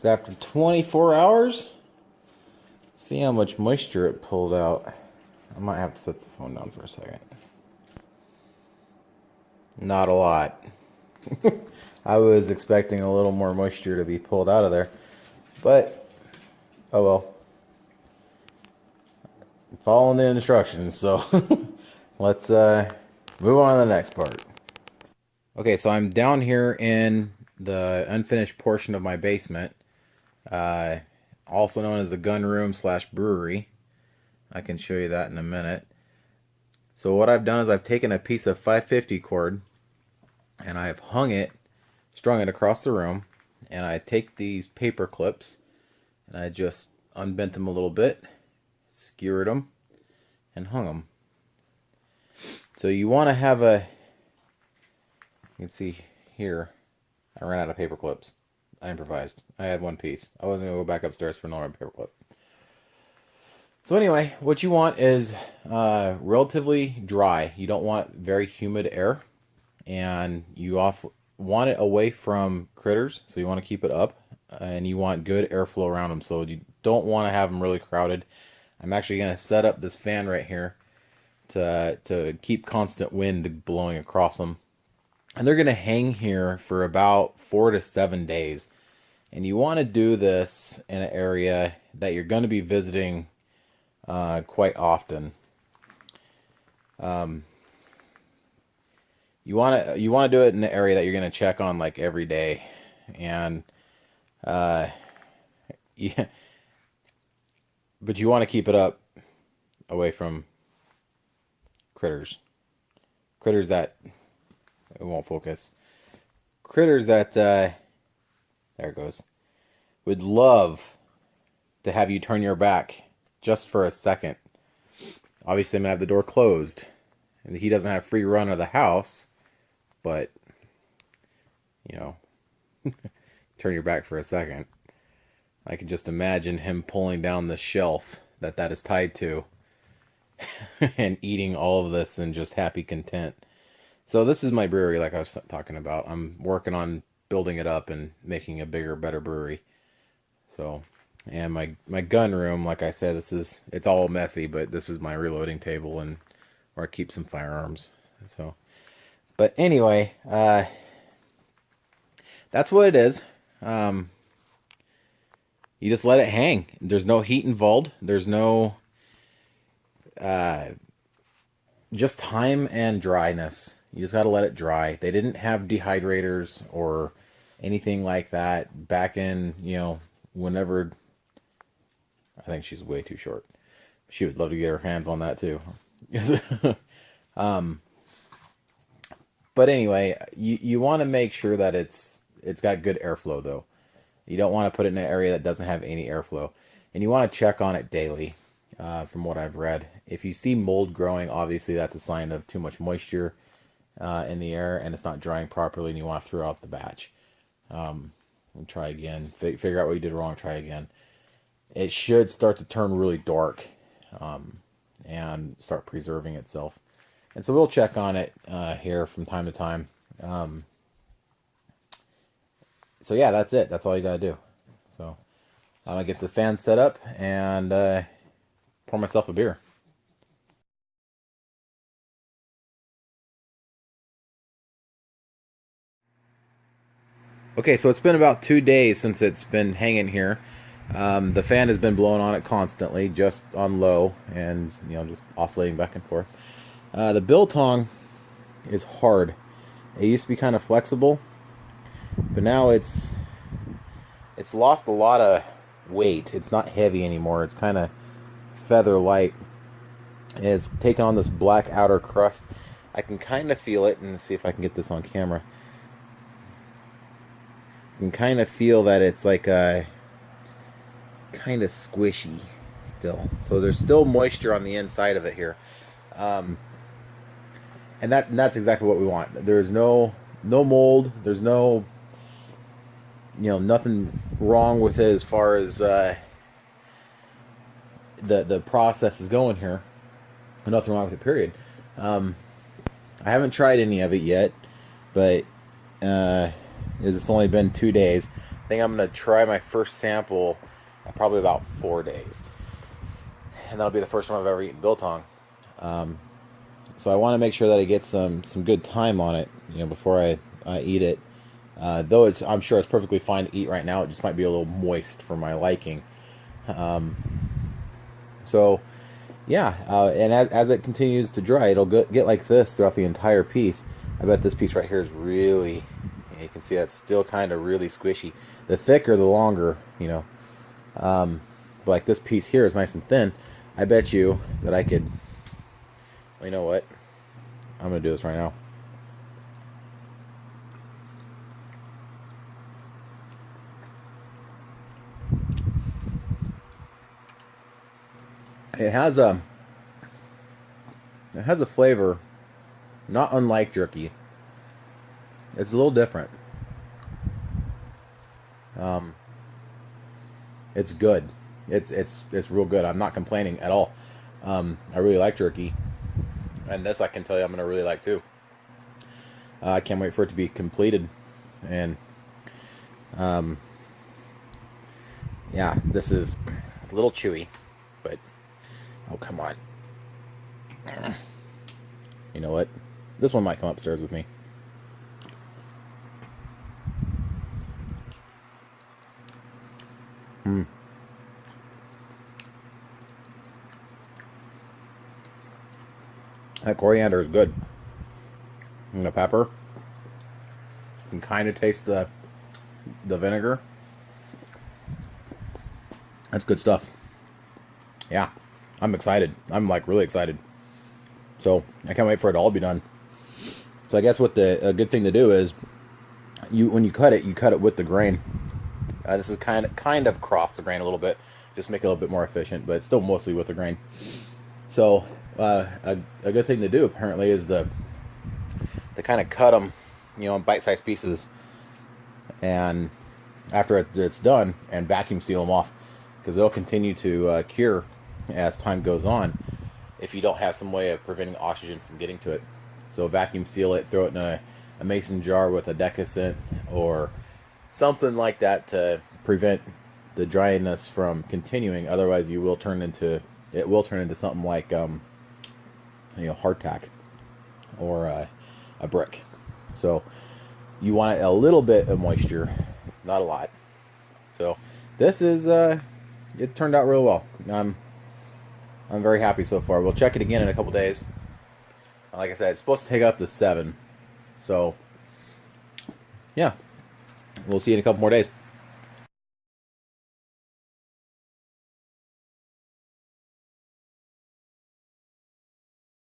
after 24 hours. Let's see how much moisture it pulled out. I might have to set the phone down for a second. Not a lot. I was expecting a little more moisture to be pulled out of there. But, oh well. I'm following the instructions, so let's move on to the next part. Okay, so I'm down here in the unfinished portion of my basement, also known as the gun room slash brewery. I can show you that in a minute. So what I've done is I've taken a piece of 550 cord and I've hung it, strung it across the room, and I take these paper clips and I just unbent them a little bit, skewered them, and hung them. So you want to have a, you can see here, I ran out of paper clips. I improvised. I had one piece. I wasn't going to go back upstairs for another paper clip. So anyway, what you want is relatively dry. You don't want very humid air. And you want it away from critters, so you want to keep it up. And you want good airflow around them, so you don't want to have them really crowded. I'm actually going to set up this fan right here to keep constant wind blowing across them. And they're going to hang here for about 4 to 7 days. And you want to do this in an area that you're going to be visiting quite often. You want to do it in an area that you're going to check on like every day. And yeah, but you want to keep it up away from critters. Critters that, it won't focus. Critters that, there it goes, would love to have you turn your back just for a second. Obviously, I'm going to have the door closed. And he doesn't have free run of the house. But, you know, turn your back for a second. I can just imagine him pulling down the shelf that is tied to and eating all of this in just happy content. So this is my brewery, like I was talking about. I'm working on building it up and making a bigger, better brewery. So, and my gun room, like I said, it's all messy, but this is my reloading table and where I keep some firearms. So, but anyway, that's what it is. You just let it hang. There's no heat involved. There's no just time and dryness. You just got to let it dry. They didn't have dehydrators or anything like that back in, whenever. I think she's way too short. She would love to get her hands on that too. But anyway, you want to make sure that it's got good airflow though. You don't want to put it in an area that doesn't have any airflow. And you want to check on it daily, from what I've read. If you see mold growing, obviously that's a sign of too much moisture in the air and it's not drying properly and you want to throw out the batch. And try again. Figure out what you did wrong, try again. It should start to turn really dark and start preserving itself. And so we'll check on it here from time to time. So yeah, that's it. That's all you gotta do. So I'm gonna get the fan set up and pour myself a beer. Okay, so it's been about 2 days since it's been hanging here. The fan has been blowing on it constantly, just on low, and just oscillating back and forth. The biltong is hard. It used to be kind of flexible, but now it's lost a lot of weight. It's not heavy anymore. It's kind of feather light. It's taken on this black outer crust. I can kind of feel it, and see if I can get this on camera. You can kind of feel that it's like a kind of squishy still. So there's still moisture on the inside of it here. And that's exactly what we want. There's no mold. There's nothing wrong with it as far as the process is going here. Nothing wrong with it, period. I haven't tried any of it yet, but it's only been 2 days. I think I'm going to try my first sample in probably about 4 days. And that'll be the first time I've ever eaten biltong. So I want to make sure that I get some good time on it, before I eat it. Though I'm sure it's perfectly fine to eat right now. It just might be a little moist for my liking. So yeah, and as it continues to dry, it'll get like this throughout the entire piece. I bet this piece right here is really, you can see that's still kind of really squishy. The thicker, the longer, but like this piece here is nice and thin. I bet you that I could, well, you know what? I'm going to do this right now. It has a flavor not unlike jerky. It's a little different. It's good. It's real good. I'm not complaining at all. I really like jerky, and this I can tell you I'm gonna really like too. I can't wait for it to be completed, and yeah, this is a little chewy, but oh come on. You know what? This one might come upstairs with me. That coriander is good. And the pepper. You can kind of taste the vinegar. That's good stuff. Yeah, I'm excited. I'm like really excited. So I can't wait for it to all be done. So I guess what a good thing to do is, when you cut it with the grain. This is kind of cross the grain a little bit, just make it a little bit more efficient, but it's still mostly with the grain. So a good thing to do apparently is to kind of cut them, in bite-sized pieces, and after it's done, and vacuum seal them off, because they'll continue to cure as time goes on if you don't have some way of preventing oxygen from getting to it. So vacuum seal it, throw it in a mason jar with a decusant or something like that to prevent the dryness from continuing. Otherwise, it will turn into something like hardtack or a brick. So you want a little bit of moisture, not a lot. So this is it turned out real well. I'm very happy so far. We'll check it again in a couple days. Like I said, it's supposed to take up to 7. So yeah, we'll see you in a couple more days.